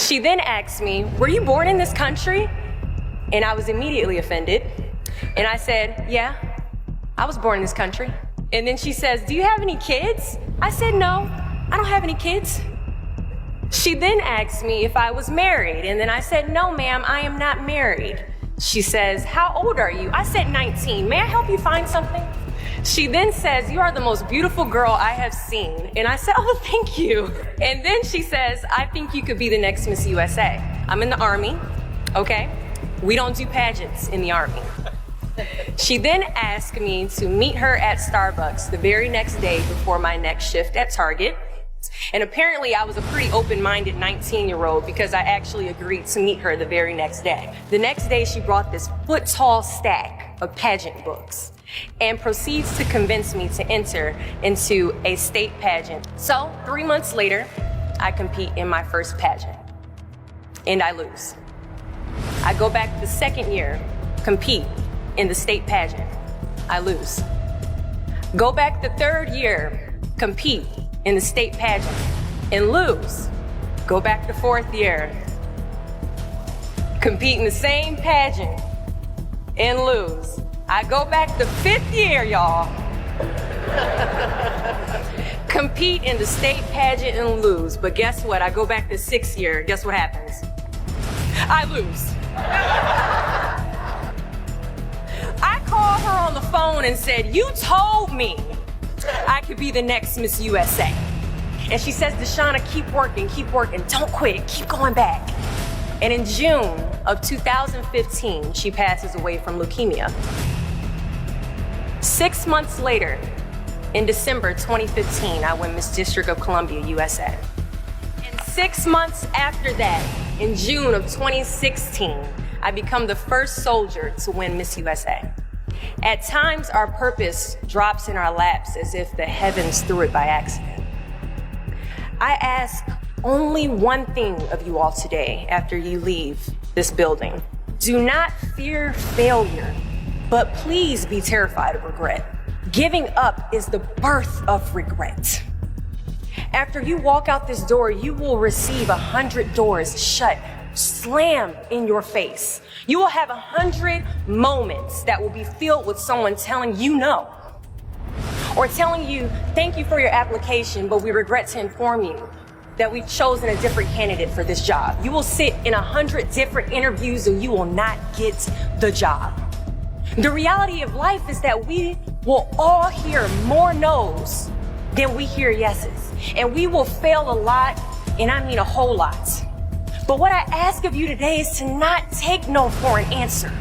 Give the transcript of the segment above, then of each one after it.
She then asked me, were you born in this country? And I was immediately offended. And I said, yeah, I was born in this country. And then she says, do you have any kids? I said, no, I don't have any kids. She then asked me if I was married. And then I said, no, ma'am, I am not married. She says, how old are you? I said 19. May I help you find something? She then says, you are the most beautiful girl I have seen. And I said, oh, thank you. And then she says, I think you could be the next Miss USA. I'm in the Army, okay? We don't do pageants in the Army. She then asked me to meet her at Starbucks the very next day before my next shift at Target. And apparently I was a pretty open-minded 19-year-old because I actually agreed to meet her the very next day. The next day she brought this foot-tall stack of pageant books and proceeds to convince me to enter into a state pageant. So 3 months later, I compete in my first pageant and I lose. I go back the second year, compete in the state pageant. I lose. Go back the third year, compete in the state pageant and lose. Go back the fourth year, compete in the same pageant and lose. I go back the fifth year, y'all. Compete in the state pageant and lose. But guess what? I go back the sixth year. Guess what happens? I lose. I called her on the phone and said, you told me I could be the next Miss USA. And she says, Deshauna, keep working, don't quit, keep going back. And in June of 2015, she passes away from leukemia. 6 months later, in December 2015, I win Miss District of Columbia, USA. And 6 months after that, in June of 2016, I become the first soldier to win Miss USA. At times, our purpose drops in our laps as if the heavens threw it by accident. I ask only one thing of you all today after you leave this building. Do not fear failure, but please be terrified of regret. Giving up is the birth of regret. After you walk out this door, you will receive 100 doors shut, slam in your face. You will have 100 moments that will be filled with someone telling you no, or telling you, thank you for your application, but we regret to inform you that we've chosen a different candidate for this job. You will sit in 100 different interviews and you will not get the job. The reality of life is that we will all hear more no's than we hear yeses. And we will fail a lot, and I mean a whole lot. But what I ask of you today is to not take no for an answer.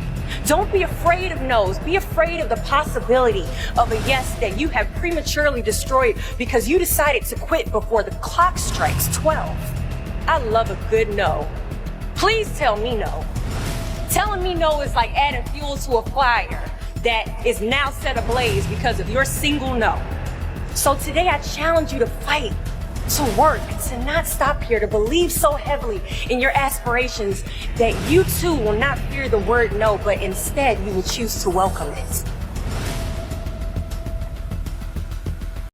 Don't be afraid of no's. Be afraid of the possibility of a yes that you have prematurely destroyed because you decided to quit before the clock strikes 12. I love a good no. Please tell me no. Telling me no is like adding fuel to a fire that is now set ablaze because of your single no. So today I challenge you to fight, to work, to not stop here, to believe so heavily in your aspirations that you too will not fear the word no, but instead you will choose to welcome it.